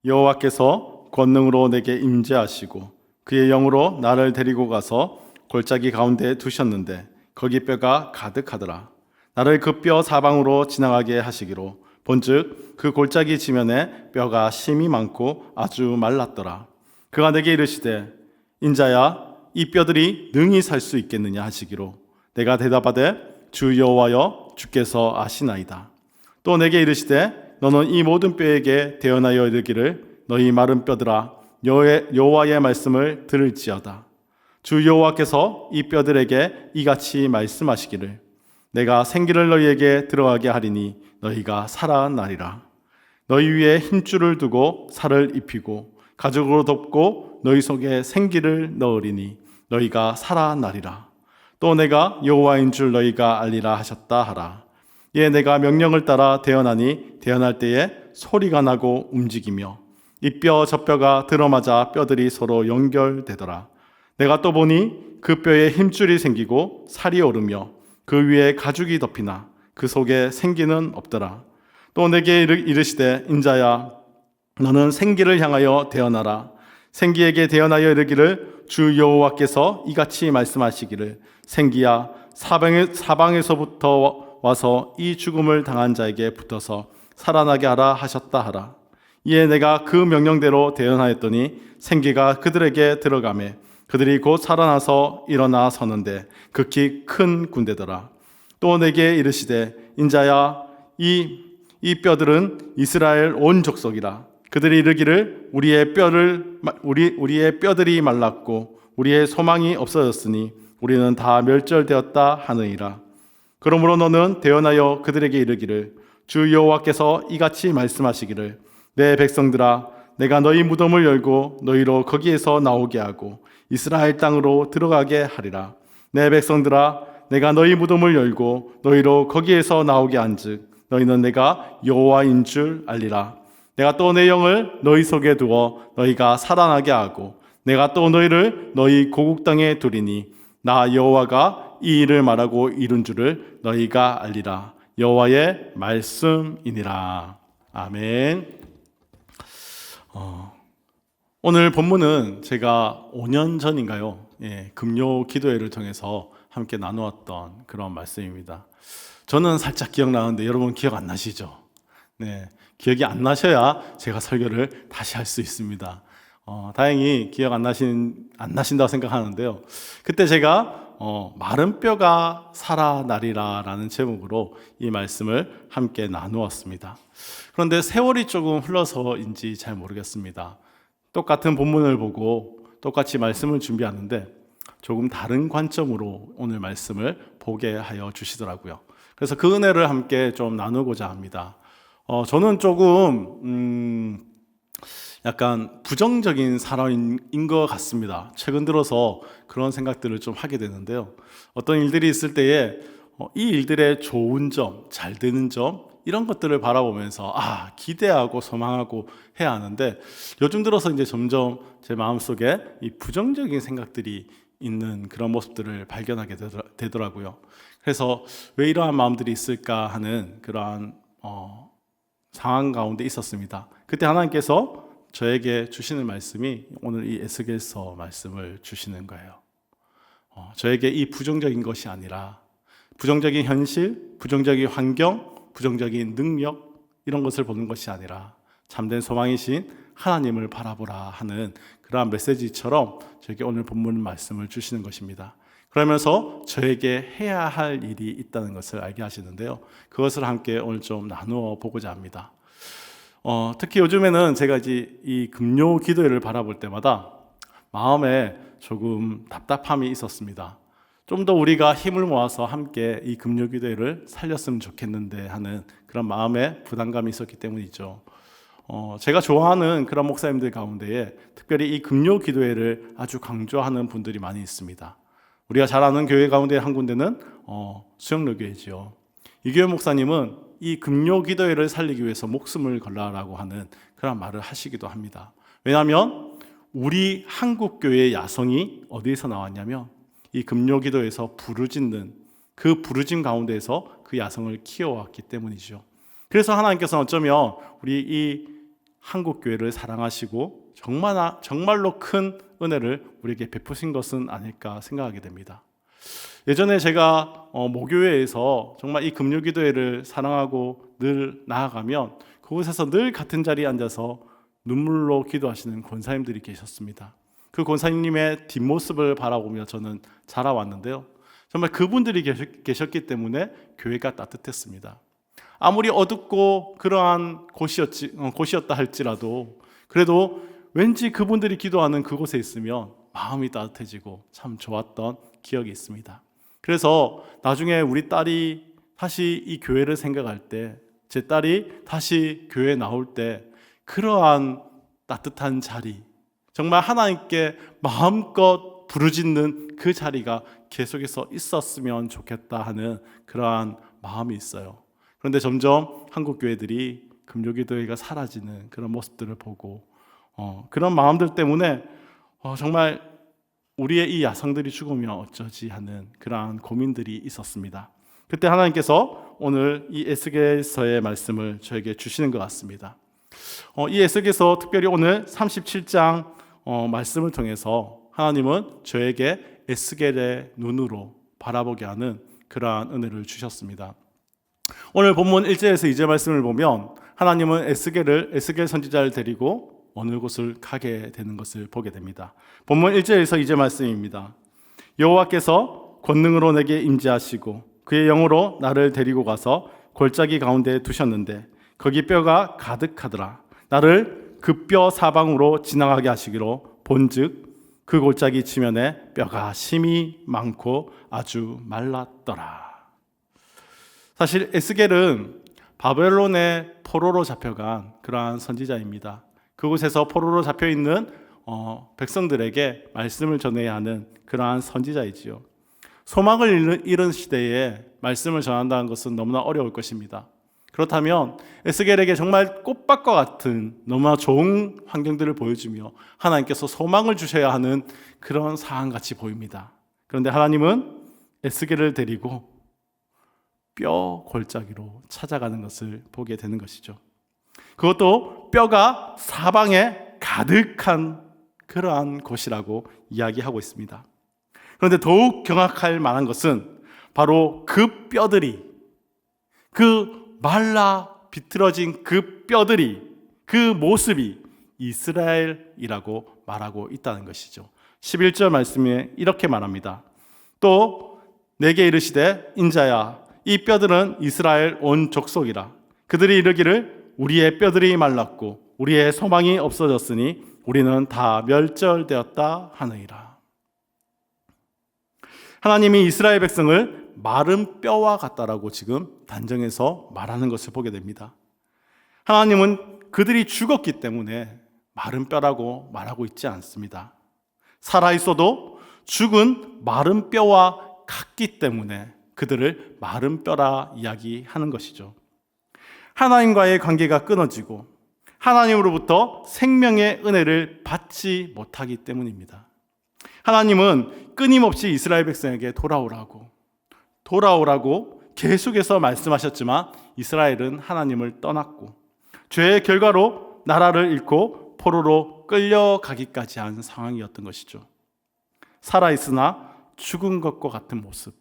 여호와께서 권능으로 내게 임재하시고 그의 영으로 나를 데리고 가서 골짜기 가운데 두셨는데 거기 뼈가 가득하더라. 나를 그 뼈 사방으로 지나가게 하시기로 본즉 그 골짜기 지면에 뼈가 심이 많고 아주 말랐더라. 그가 내게 이르시되 인자야 이 뼈들이 능히 살 수 있겠느냐 하시기로 내가 대답하되 주 여호와여 주께서 아시나이다. 또 내게 이르시되 너는 이 모든 뼈에게 대언하여 이르기를 너희 마른 뼈들아 여호와의 말씀을 들을지어다. 주 여호와께서 이 뼈들에게 이같이 말씀하시기를 내가 생기를 너희에게 들어가게 하리니 너희가 살아나리라. 너희 위에 힘줄을 두고 살을 입히고 가죽으로 덮고 너희 속에 생기를 넣으리니 너희가 살아나리라. 또 내가 여호와인 줄 너희가 알리라 하셨다 하라. 예, 내가 명령을 따라 대언하니 대언할 때에 소리가 나고 움직이며 이 뼈 저 뼈가 들어맞아 뼈들이 서로 연결되더라. 내가 또 보니 그 뼈에 힘줄이 생기고 살이 오르며 그 위에 가죽이 덮이나 그 속에 생기는 없더라. 또 내게 이르시되 인자야 너는 생기를 향하여 대언하라. 생기에게 대언하여 이르기를 주 여호와께서 이같이 말씀하시기를 생기야 사방에서부터 와서 이 죽음을 당한 자에게 붙어서 살아나게 하라 하셨다 하라. 이에 내가 그 명령대로 대언하였더니 생기가 그들에게 들어가매 그들이 곧 살아나서 일어나 서는데 극히 큰 군대더라. 또 내게 이르시되 인자야 이 뼈들은 이스라엘 온 족속이라. 그들이 이르기를 우리의 뼈들이 말랐고 우리의 소망이 없어졌으니 우리는 다 멸절되었다 하느니라. 그러므로 너는 대언하여 그들에게 이르기를 주 여호와께서 이같이 말씀하시기를 내 백성들아 내가 너희 무덤을 열고 너희로 거기에서 나오게 하고 이스라엘 땅으로 들어가게 하리라. 내 백성들아 내가 너희 무덤을 열고 너희로 거기에서 나오게 한즉 너희는 내가 여호와인 줄 알리라. 내가 또 내 영을 너희 속에 두어 너희가 살아나게 하고 내가 또 너희를 너희 고국 땅에 두리니 나 여호와가 이 일을 말하고 이룬 줄을 너희가 알리라. 여호와의 말씀이니라. 아멘. 오늘 본문은 제가 5년 전인가요? 금요 기도회를 통해서 함께 나누었던 그런 말씀입니다. 저는 살짝 기억나는데 여러분 기억 안 나시죠? 네, 기억이 안 나셔야 제가 설교를 다시 할 수 있습니다. 다행히 기억 안 나신다고 생각하는데요. 그때 제가 마른 뼈가 살아나리라 라는 제목으로 이 말씀을 함께 나누었습니다. 그런데 세월이 조금 흘러서인지 잘 모르겠습니다. 똑같은 본문을 보고 똑같이 말씀을 준비하는데 조금 다른 관점으로 오늘 말씀을 보게 하여 주시더라고요. 그래서 그 은혜를 함께 좀 나누고자 합니다. 저는 조금 약간 부정적인 사람인 것 같습니다. 최근 들어서 그런 생각들을 좀 하게 되는데요. 어떤 일들이 있을 때에 이 일들의 좋은 점, 잘 되는 점 이런 것들을 바라보면서 기대하고 소망하고 해야 하는데 요즘 들어서 이제 점점 제 마음속에 이 부정적인 생각들이 있는 그런 모습들을 발견하게 되더라고요. 그래서 왜 이러한 마음들이 있을까 하는 그러한 상황 가운데 있었습니다. 그때 하나님께서 저에게 주시는 말씀이 오늘 이 에스겔서 말씀을 주시는 거예요. 저에게 이 부정적인 것이 아니라 부정적인 현실, 부정적인 환경, 부정적인 능력 이런 것을 보는 것이 아니라 참된 소망이신 하나님을 바라보라 하는 그러한 메시지처럼 저에게 오늘 본문 말씀을 주시는 것입니다. 그러면서 저에게 해야 할 일이 있다는 것을 알게 하시는데요. 그것을 함께 오늘 좀 나누어 보고자 합니다. 특히 요즘에는 제가 이제 이 금요 기도회를 바라볼 때마다 마음에 조금 답답함이 있었습니다. 좀 더 우리가 힘을 모아서 함께 이 금요 기도회를 살렸으면 좋겠는데 하는 그런 마음에 부담감이 있었기 때문이죠. 제가 좋아하는 그런 목사님들 가운데에 특별히 이 금요 기도회를 아주 강조하는 분들이 많이 있습니다. 우리가 잘 아는 교회 가운데 한 군데는 수영로교회죠. 이교회 목사님은 이 금요 기도회를 살리기 위해서 목숨을 걸라라고 하는 그런 말을 하시기도 합니다. 왜냐하면 우리 한국 교회의 야성이 어디에서 나왔냐면 이 금요 기도회에서 부르짖는 그 부르짖음 가운데에서 그 야성을 키워왔기 때문이죠. 그래서 하나님께서는 어쩌면 우리 이 한국교회를 사랑하시고 정말로 큰 은혜를 우리에게 베푸신 것은 아닐까 생각하게 됩니다. 예전에 제가 모교회에서 정말 이 금요기도회를 사랑하고 늘 나아가면 그곳에서 늘 같은 자리에 앉아서 눈물로 기도하시는 권사님들이 계셨습니다. 그 권사님의 뒷모습을 바라보며 저는 자라왔는데요. 정말 그분들이 계셨기 때문에 교회가 따뜻했습니다. 아무리 어둡고 그러한 곳이었다 할지라도 그래도 왠지 그분들이 기도하는 그곳에 있으면 마음이 따뜻해지고 참 좋았던 기억이 있습니다. 그래서 나중에 우리 딸이 다시 이 교회를 생각할 때, 제 딸이 다시 교회에 나올 때 그러한 따뜻한 자리, 정말 하나님께 마음껏 부르짖는 그 자리가 계속해서 있었으면 좋겠다 하는 그러한 마음이 있어요. 그런데 점점 한국 교회들이 금요기도회가 사라지는 그런 모습들을 보고 그런 마음들 때문에 정말 우리의 이 야성들이 죽으면 어쩌지 하는 그러한 고민들이 있었습니다. 그때 하나님께서 오늘 이 에스겔서의 말씀을 저에게 주시는 것 같습니다. 이 에스겔서 특별히 오늘 37장 말씀을 통해서 하나님은 저에게 에스겔의 눈으로 바라보게 하는 그러한 은혜를 주셨습니다. 오늘 본문 1절에서 2절 말씀을 보면 하나님은 에스겔 선지자를 데리고 어느 곳을 가게 되는 것을 보게 됩니다. 본문 1절에서 2절 말씀입니다. 여호와께서 권능으로 내게 임재하시고 그의 영으로 나를 데리고 가서 골짜기 가운데 두셨는데 거기 뼈가 가득하더라. 나를 그 뼈 사방으로 지나가게 하시기로 본즉 그 골짜기 지면에 뼈가 심이 많고 아주 말랐더라. 사실 에스겔은 바벨론의 포로로 잡혀간 그러한 선지자입니다. 그곳에서 포로로 잡혀있는 백성들에게 말씀을 전해야 하는 그러한 선지자이지요. 소망을 잃은 시대에 말씀을 전한다는 것은 너무나 어려울 것입니다. 그렇다면 에스겔에게 정말 꽃밭과 같은 너무나 좋은 환경들을 보여주며 하나님께서 소망을 주셔야 하는 그런 상황같이 보입니다. 그런데 하나님은 에스겔을 데리고 뼈 골짜기로 찾아가는 것을 보게 되는 것이죠. 그것도 뼈가 사방에 가득한 그러한 곳이라고 이야기하고 있습니다. 그런데 더욱 경악할 만한 것은 바로 그 뼈들이, 그 말라 비틀어진 그 뼈들이, 그 모습이 이스라엘이라고 말하고 있다는 것이죠. 11절 말씀에 이렇게 말합니다. 또 내게 이르시되 인자야 이 뼈들은 이스라엘 온 족속이라. 그들이 이르기를 우리의 뼈들이 말랐고 우리의 소망이 없어졌으니 우리는 다 멸절되었다 하느니라. 하나님이 이스라엘 백성을 마른 뼈와 같다라고 지금 단정해서 말하는 것을 보게 됩니다. 하나님은 그들이 죽었기 때문에 마른 뼈라고 말하고 있지 않습니다. 살아있어도 죽은 마른 뼈와 같기 때문에 그들을 마른 뼈라 이야기하는 것이죠. 하나님과의 관계가 끊어지고 하나님으로부터 생명의 은혜를 받지 못하기 때문입니다. 하나님은 끊임없이 이스라엘 백성에게 돌아오라고 계속해서 말씀하셨지만 이스라엘은 하나님을 떠났고 죄의 결과로 나라를 잃고 포로로 끌려가기까지 한 상황이었던 것이죠. 살아있으나 죽은 것과 같은 모습,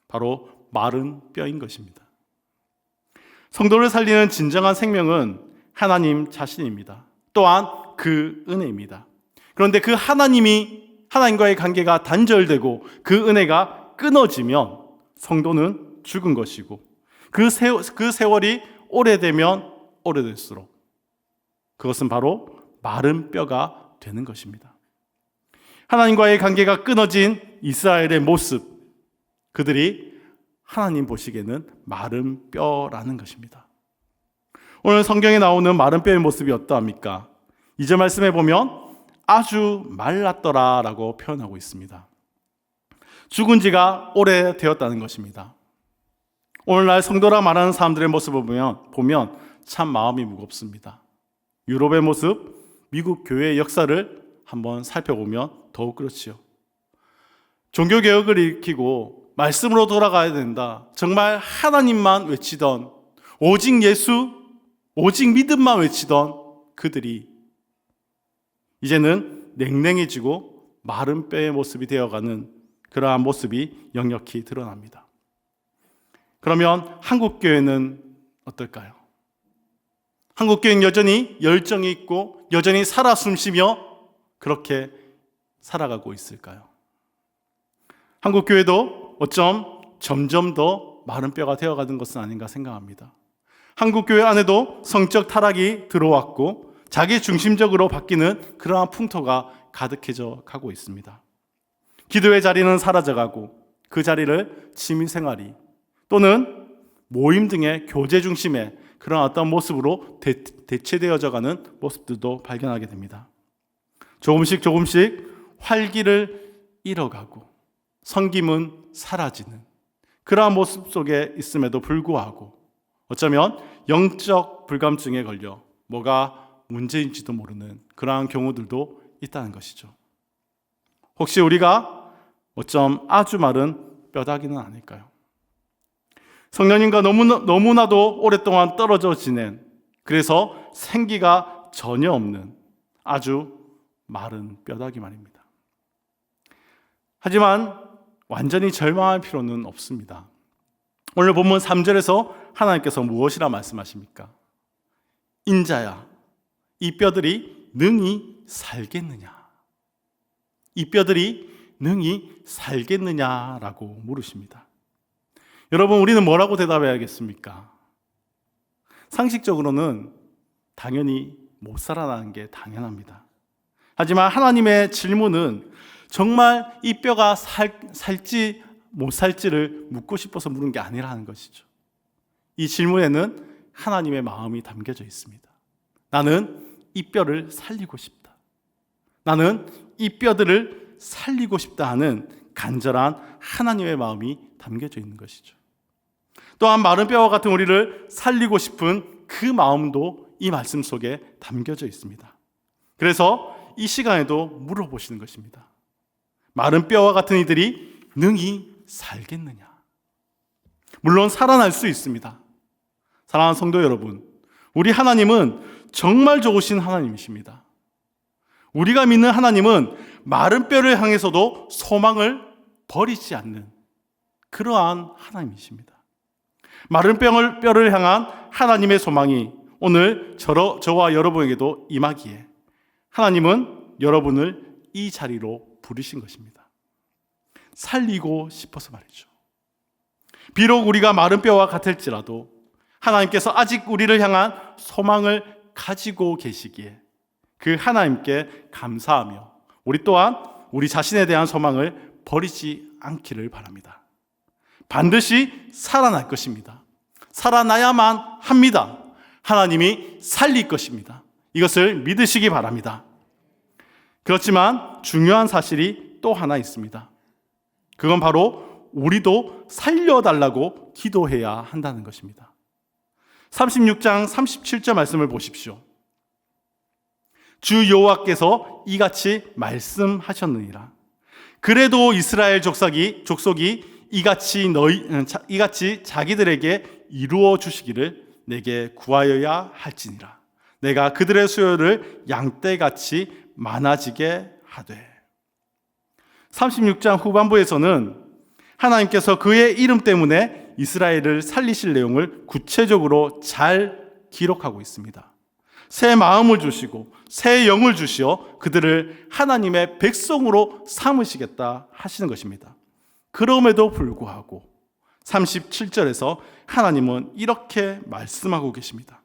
바로 마른 뼈인 것입니다. 성도를 살리는 진정한 생명은 하나님 자신입니다. 또한 그 은혜입니다. 그런데 그 하나님과의 관계가 단절되고 그 은혜가 끊어지면 성도는 죽은 것이고 그 세월이 오래되면 오래될수록 그것은 바로 마른 뼈가 되는 것입니다. 하나님과의 관계가 끊어진 이스라엘의 모습, 그들이 하나님 보시기에는 마른 뼈라는 것입니다. 오늘 성경에 나오는 마른 뼈의 모습이 어떠합니까? 2절 말씀에 보면 아주 말랐더라 라고 표현하고 있습니다. 죽은 지가 오래되었다는 것입니다. 오늘날 성도라 말하는 사람들의 모습을 보면 참 마음이 무겁습니다. 유럽의 모습, 미국 교회의 역사를 한번 살펴보면 더욱 그렇지요. 종교개혁을 일으키고 말씀으로 돌아가야 된다. 정말 하나님만 외치던 오직 예수, 오직 믿음만 외치던 그들이 이제는 냉랭해지고 마른 뼈의 모습이 되어가는 그러한 모습이 역력히 드러납니다. 그러면 한국교회는 어떨까요? 한국교회는 여전히 열정이 있고 여전히 살아 숨쉬며 그렇게 살아가고 있을까요? 한국교회도 어쩜 점점 더 마른 뼈가 되어가는 것은 아닌가 생각합니다. 한국교회 안에도 성적 타락이 들어왔고 자기 중심적으로 바뀌는 그러한 풍토가 가득해져 가고 있습니다. 기도의 자리는 사라져가고 그 자리를 취미생활이 또는 모임 등의 교제 중심의 그런 어떤 모습으로 대체되어져 가는 모습들도 발견하게 됩니다. 조금씩 활기를 잃어가고 섬김은 사라지는 그러한 모습 속에 있음에도 불구하고 어쩌면 영적 불감증에 걸려 뭐가 문제인지도 모르는 그러한 경우들도 있다는 것이죠. 혹시 우리가 어쩜 아주 마른 뼈다귀는 아닐까요? 성령님과 너무나도 오랫동안 떨어져 지낸, 그래서 생기가 전혀 없는 아주 마른 뼈다귀 말입니다. 하지만 완전히 절망할 필요는 없습니다. 오늘 본문 3절에서 하나님께서 무엇이라 말씀하십니까? 인자야, 이 뼈들이 능히 살겠느냐? 이 뼈들이 능히 살겠느냐라고 물으십니다. 여러분, 우리는 뭐라고 대답해야겠습니까? 상식적으로는 당연히 못 살아나는 게 당연합니다. 하지만 하나님의 질문은 정말 이 뼈가 살지 못 살지를 묻고 싶어서 물은 게 아니라는 것이죠. 이 질문에는 하나님의 마음이 담겨져 있습니다. 나는 이 뼈를 살리고 싶다. 나는 이 뼈들을 살리고 싶다 하는 간절한 하나님의 마음이 담겨져 있는 것이죠. 또한 마른 뼈와 같은 우리를 살리고 싶은 그 마음도 이 말씀 속에 담겨져 있습니다. 그래서 이 시간에도 물어보시는 것입니다. 마른 뼈와 같은 이들이 능히 살겠느냐? 물론 살아날 수 있습니다. 사랑하는 성도 여러분, 우리 하나님은 정말 좋으신 하나님이십니다. 우리가 믿는 하나님은 마른 뼈를 향해서도 소망을 버리지 않는 그러한 하나님이십니다. 마른 뼈를 향한 하나님의 소망이 오늘 저와 여러분에게도 임하기에 하나님은 여러분을 이 자리로 부르신 것입니다. 살리고 싶어서 말이죠. 비록 우리가 마른 뼈와 같을지라도 하나님께서 아직 우리를 향한 소망을 가지고 계시기에 그 하나님께 감사하며 우리 또한 우리 자신에 대한 소망을 버리지 않기를 바랍니다. 반드시 살아날 것입니다. 살아나야만 합니다. 하나님이 살릴 것입니다. 이것을 믿으시기 바랍니다. 그렇지만 중요한 사실이 또 하나 있습니다. 그건 바로 우리도 살려달라고 기도해야 한다는 것입니다. 36장 37절 말씀을 보십시오. 주 여호와께서 이같이 말씀하셨느니라. 그래도 이스라엘 족속이 이같이 자기들에게 이루어 주시기를 내게 구하여야 할지니라. 내가 그들의 수요를 양떼같이 많아지게 하되. 36장 후반부에서는 하나님께서 그의 이름 때문에 이스라엘을 살리실 내용을 구체적으로 잘 기록하고 있습니다. 새 마음을 주시고 새 영을 주시어 그들을 하나님의 백성으로 삼으시겠다 하시는 것입니다. 그럼에도 불구하고 37절에서 하나님은 이렇게 말씀하고 계십니다.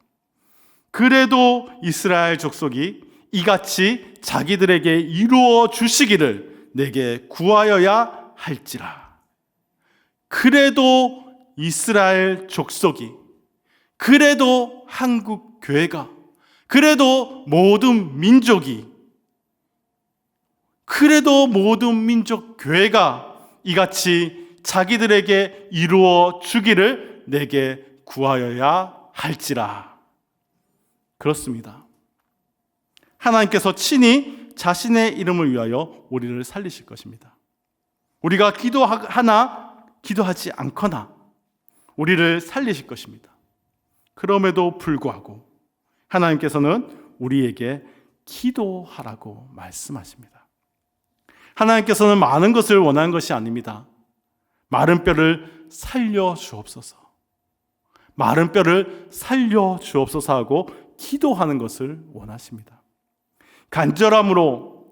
그래도 이스라엘 족속이 이같이 자기들에게 이루어 주시기를 내게 구하여야 할지라. 그래도 이스라엘 족속이, 그래도 한국 교회가, 그래도 모든 민족이, 그래도 모든 민족 교회가 이같이 자기들에게 이루어 주기를 내게 구하여야 할지라. 그렇습니다. 하나님께서 친히 자신의 이름을 위하여 우리를 살리실 것입니다. 우리가 기도하나 기도하지 않거나 우리를 살리실 것입니다. 그럼에도 불구하고 하나님께서는 우리에게 기도하라고 말씀하십니다. 하나님께서는 많은 것을 원하는 것이 아닙니다. 마른 뼈를 살려주옵소서, 마른 뼈를 살려주옵소서 하고 기도하는 것을 원하십니다. 간절함으로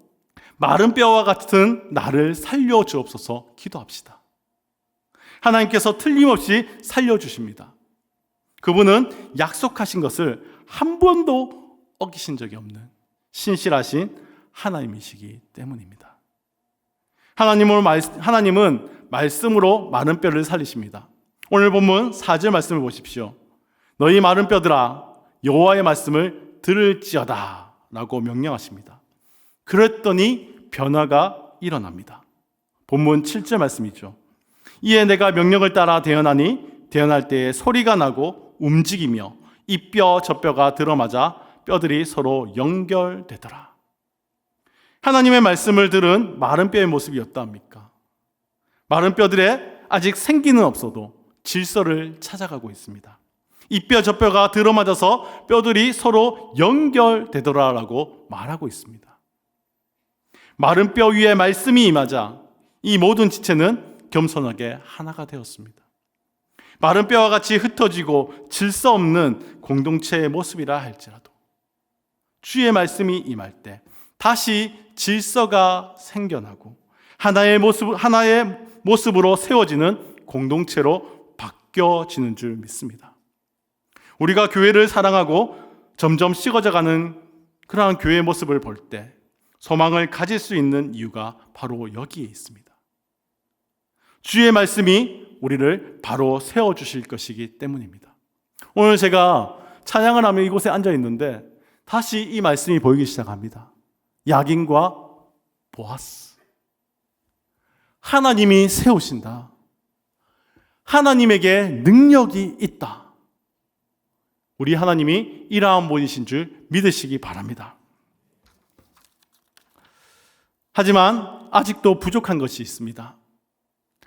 마른 뼈와 같은 나를 살려주옵소서 기도합시다. 하나님께서 틀림없이 살려주십니다. 그분은 약속하신 것을 한 번도 어기신 적이 없는 신실하신 하나님이시기 때문입니다. 하나님은 말씀으로 마른 뼈를 살리십니다. 오늘 본문 4절 말씀을 보십시오. 너희 마른 뼈들아 여호와의 말씀을 들을지어다 라고 명령하십니다. 그랬더니 변화가 일어납니다. 본문 7절 말씀이죠. 이에 내가 명령을 따라 대언하니 대언할 때에 소리가 나고 움직이며 이 뼈 저 뼈가 들어맞아 뼈들이 서로 연결되더라. 하나님의 말씀을 들은 마른 뼈의 모습이 어떠합니까? 마른 뼈들에 아직 생기는 없어도 질서를 찾아가고 있습니다. 이 뼈 저 뼈가 들어맞아서 뼈들이 서로 연결되더라라고 말하고 있습니다. 마른 뼈 위에 말씀이 임하자 이 모든 지체는 겸손하게 하나가 되었습니다. 마른 뼈와 같이 흩어지고 질서 없는 공동체의 모습이라 할지라도 주의 말씀이 임할 때 다시 질서가 생겨나고 하나의 모습으로 세워지는 공동체로 바뀌어지는 줄 믿습니다. 우리가 교회를 사랑하고 점점 식어져가는 그러한 교회의 모습을 볼 때 소망을 가질 수 있는 이유가 바로 여기에 있습니다. 주의 말씀이 우리를 바로 세워주실 것이기 때문입니다. 오늘 제가 찬양을 하며 이곳에 앉아 있는데 다시 이 말씀이 보이기 시작합니다. 야긴과 보아스. 하나님이 세우신다. 하나님에게 능력이 있다. 우리 하나님이 이러한 분이신 줄 믿으시기 바랍니다. 하지만 아직도 부족한 것이 있습니다.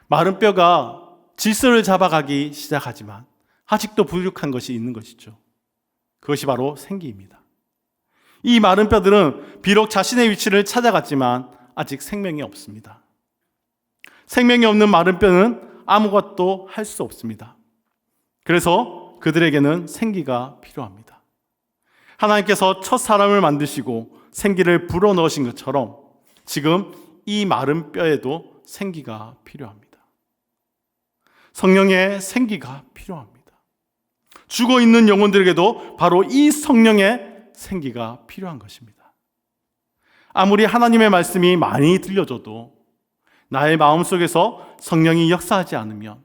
마른 뼈가 질서를 잡아가기 시작하지만 아직도 부족한 것이 있는 것이죠. 그것이 바로 생기입니다. 이 마른 뼈들은 비록 자신의 위치를 찾아갔지만 아직 생명이 없습니다. 생명이 없는 마른 뼈는 아무것도 할 수 없습니다. 그래서 그들에게는 생기가 필요합니다. 하나님께서 첫 사람을 만드시고 생기를 불어넣으신 것처럼 지금 이 마른 뼈에도 생기가 필요합니다. 성령의 생기가 필요합니다. 죽어있는 영혼들에게도 바로 이 성령의 생기가 필요한 것입니다. 아무리 하나님의 말씀이 많이 들려줘도 나의 마음속에서 성령이 역사하지 않으면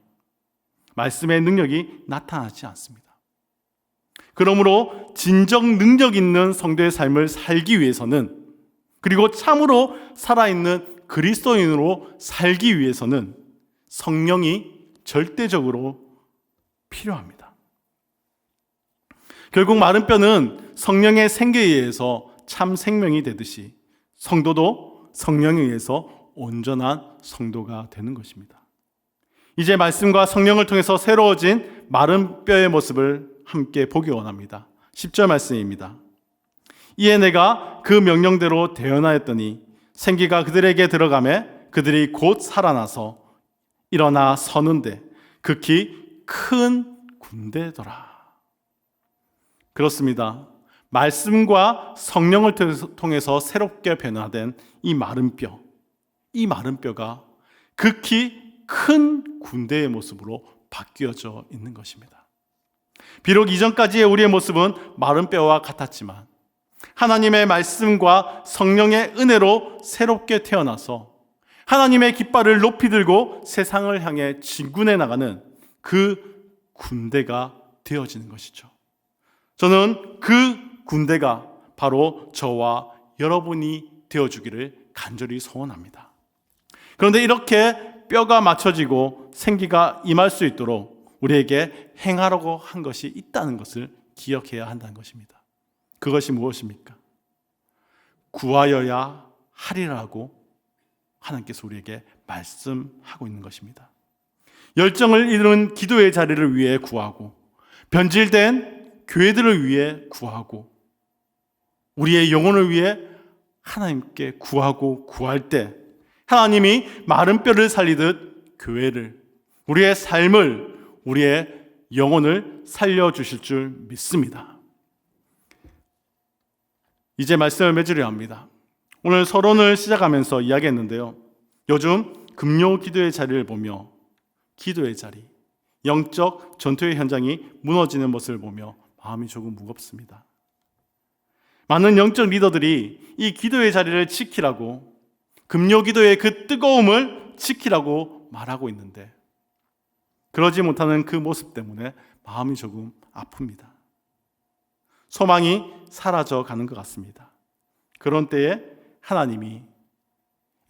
말씀의 능력이 나타나지 않습니다. 그러므로 진정 능력 있는 성도의 삶을 살기 위해서는, 그리고 참으로 살아있는 그리스도인으로 살기 위해서는 성령이 절대적으로 필요합니다. 결국 마른 뼈는 성령의 생기에 의해서 참 생명이 되듯이 성도도 성령에 의해서 온전한 성도가 되는 것입니다. 이제 말씀과 성령을 통해서 새로워진 마른 뼈의 모습을 함께 보기 원합니다. 10절 말씀입니다. 이에 내가 그 명령대로 대언하였더니 생기가 그들에게 들어가매 그들이 곧 살아나서 일어나 서는데 극히 큰 군대더라. 그렇습니다. 말씀과 성령을 통해서 새롭게 변화된 이 마른 뼈, 이 마른 뼈가 극히 큰 군대의 모습으로 바뀌어져 있는 것입니다. 비록 이전까지의 우리의 모습은 마른 뼈와 같았지만 하나님의 말씀과 성령의 은혜로 새롭게 태어나서 하나님의 깃발을 높이 들고 세상을 향해 진군해 나가는 그 군대가 되어지는 것이죠. 저는 그 군대가 바로 저와 여러분이 되어주기를 간절히 소원합니다. 그런데 이렇게 뼈가 맞춰지고 생기가 임할 수 있도록 우리에게 행하라고 한 것이 있다는 것을 기억해야 한다는 것입니다. 그것이 무엇입니까? 구하여야 하리라고 하나님께서 우리에게 말씀하고 있는 것입니다. 열정을 잃은 기도의 자리를 위해 구하고, 변질된 교회들을 위해 구하고, 우리의 영혼을 위해 하나님께 구하고 구할 때 하나님이 마른 뼈를 살리듯 교회를, 우리의 삶을, 우리의 영혼을 살려주실 줄 믿습니다. 이제 말씀을 맺으려 합니다. 오늘 서론을 시작하면서 이야기했는데요. 요즘 금요 기도의 자리를 보며 기도의 자리, 영적 전투의 현장이 무너지는 모습을 보며 마음이 조금 무겁습니다. 많은 영적 리더들이 이 기도의 자리를 지키라고, 금요 기도의 그 뜨거움을 지키라고 말하고 있는데 그러지 못하는 그 모습 때문에 마음이 조금 아픕니다. 소망이 사라져 가는 것 같습니다. 그런 때에 하나님이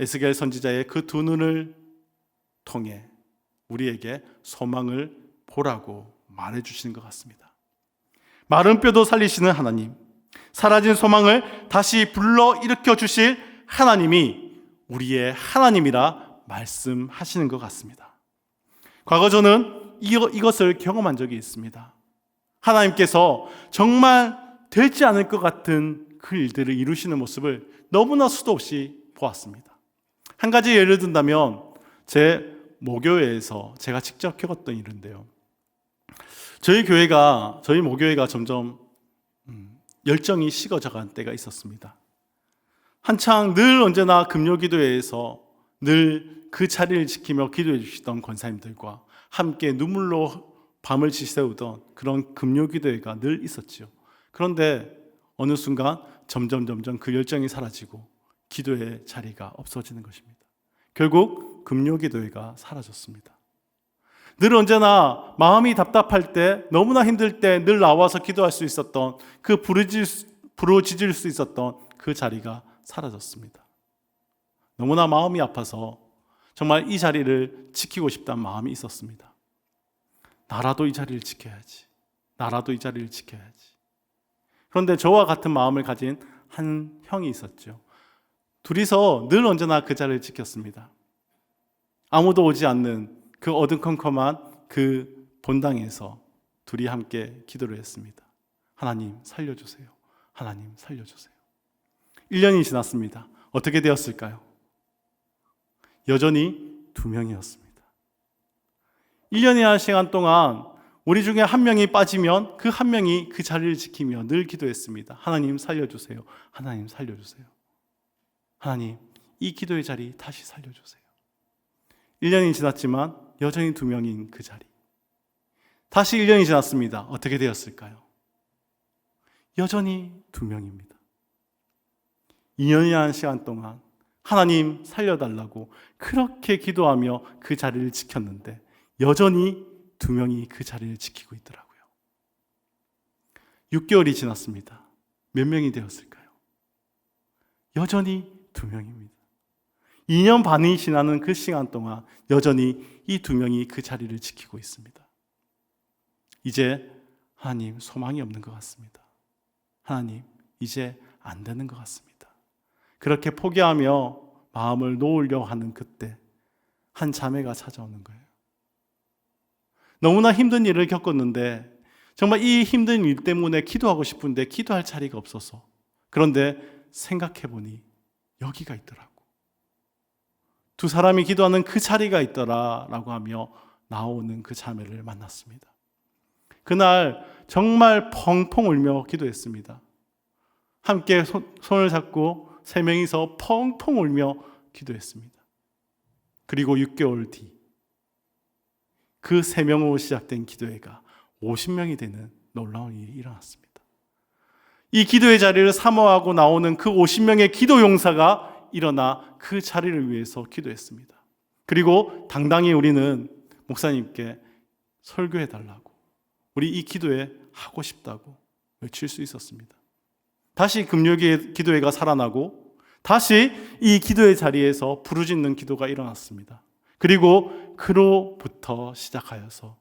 에스겔 선지자의 그 두 눈을 통해 우리에게 소망을 보라고 말해주시는 것 같습니다. 마른 뼈도 살리시는 하나님, 사라진 소망을 다시 불러일으켜 주실 하나님이 우리의 하나님이라 말씀하시는 것 같습니다. 과거 저는 이것을 경험한 적이 있습니다. 하나님께서 정말 되지 않을 것 같은 그 일들을 이루시는 모습을 너무나 수도 없이 보았습니다. 한 가지 예를 든다면 제 모교회에서 제가 직접 겪었던 일인데요. 저희 모교회가 점점 열정이 식어져간 때가 있었습니다. 한창 늘 언제나 금요기도회에서 늘 그 자리를 지키며 기도해 주시던 권사님들과 함께 눈물로 밤을 지새우던 그런 금요기도회가 늘 있었죠. 그런데 어느 순간 점점 그 열정이 사라지고 기도의 자리가 없어지는 것입니다. 결국 금요기도회가 사라졌습니다. 늘 언제나 마음이 답답할 때, 너무나 힘들 때 늘 나와서 기도할 수 있었던, 그 부르짖을 수 있었던 그 자리가 사라졌습니다. 너무나 마음이 아파서 정말 이 자리를 지키고 싶다는 마음이 있었습니다. 나라도 이 자리를 지켜야지. 나라도 이 자리를 지켜야지. 그런데 저와 같은 마음을 가진 한 형이 있었죠. 둘이서 늘 언제나 그 자리를 지켰습니다. 아무도 오지 않는 그 어두컴컴한 그 본당에서 둘이 함께 기도를 했습니다. 하나님 살려주세요. 하나님 살려주세요. 1년이 지났습니다. 어떻게 되었을까요? 여전히 2명이었습니다. 1년이라는 시간 동안 우리 중에 한 명이 빠지면 그 한 명이 그 자리를 지키며 늘 기도했습니다. 하나님 살려주세요. 하나님 살려주세요. 하나님, 이 기도의 자리 다시 살려주세요. 1년이 지났지만 여전히 2명인 그 자리. 다시 1년이 지났습니다. 어떻게 되었을까요? 여전히 2명입니다. 2년이라는 시간 동안 하나님 살려달라고 그렇게 기도하며 그 자리를 지켰는데 여전히 2명이 그 자리를 지키고 있더라고요. 6개월이 지났습니다. 몇 명이 되었을까요? 여전히 2명입니다. 2년 반이 지나는 그 시간 동안 여전히 이 2명이 그 자리를 지키고 있습니다. 이제 하나님 소망이 없는 것 같습니다. 하나님 이제 안 되는 것 같습니다. 그렇게 포기하며 마음을 놓으려 하는 그때 한 자매가 찾아오는 거예요. 너무나 힘든 일을 겪었는데 정말 이 힘든 일 때문에 기도하고 싶은데 기도할 자리가 없어서, 그런데 생각해보니 여기가 있더라고. 두 사람이 기도하는 그 자리가 있더라라고 하며 나오는 그 자매를 만났습니다. 그날 정말 펑펑 울며 기도했습니다. 함께 손을 잡고 3명이서 펑펑 울며 기도했습니다. 그리고 6개월 뒤 그 3명으로 시작된 기도회가 50명이 되는 놀라운 일이 일어났습니다. 이 기도의 자리를 사모하고 나오는 그 50명의 기도 용사가 일어나 그 자리를 위해서 기도했습니다. 그리고 당당히 우리는 목사님께 설교해달라고, 우리 이 기도회 하고 싶다고 외칠 수 있었습니다. 다시 금요일 기도회가 살아나고 다시 이 기도의 자리에서 부르짖는 기도가 일어났습니다. 그리고 그로부터 시작하여서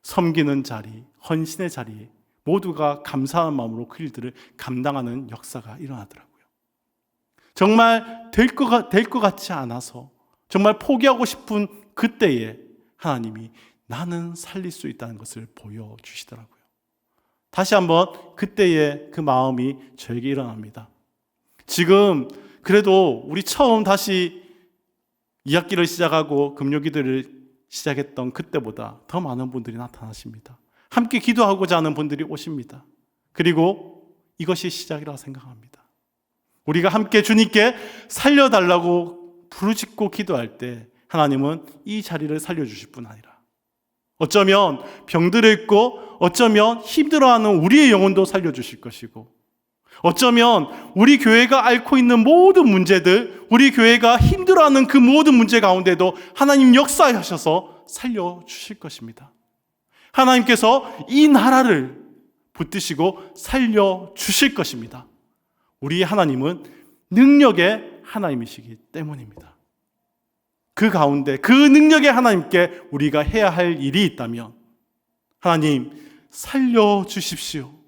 섬기는 자리, 헌신의 자리에 모두가 감사한 마음으로 그 일들을 감당하는 역사가 일어나더라고요. 정말 될 것 같지 않아서 정말 포기하고 싶은 그때에 하나님이 나는 살릴 수 있다는 것을 보여주시더라고요. 다시 한번 그때의 그 마음이 저에게 일어납니다. 지금 그래도 우리 처음 다시 2학기를 시작하고 금요기도를 시작했던 그때보다 더 많은 분들이 나타나십니다. 함께 기도하고자 하는 분들이 오십니다. 그리고 이것이 시작이라고 생각합니다. 우리가 함께 주님께 살려달라고 부르짖고 기도할 때 하나님은 이 자리를 살려주실 뿐 아니라 어쩌면 병들어 있고 어쩌면 힘들어하는 우리의 영혼도 살려주실 것이고 어쩌면 우리 교회가 앓고 있는 모든 문제들, 우리 교회가 힘들어하는 그 모든 문제 가운데도 하나님 역사하셔서 살려주실 것입니다. 하나님께서 이 나라를 붙드시고 살려주실 것입니다. 우리 하나님은 능력의 하나님이시기 때문입니다. 그 가운데 그 능력의 하나님께 우리가 해야 할 일이 있다면 하나님 살려주십시오.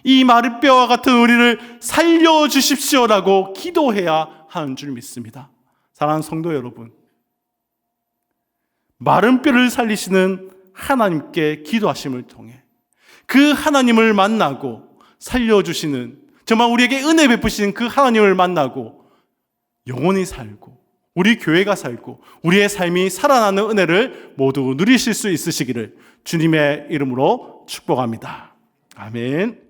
이 마른 뼈와 같은 우리를 살려주십시오라고 기도해야 하는 줄 믿습니다. 사랑하는 성도 여러분, 마른 뼈를 살리시는 하나님께 기도하심을 통해 그 하나님을 만나고 살려주시는 정말 우리에게 은혜 베푸시는 그 하나님을 만나고 영원히 살고 우리 교회가 살고 우리의 삶이 살아나는 은혜를 모두 누리실 수 있으시기를 주님의 이름으로 축복합니다. 아멘.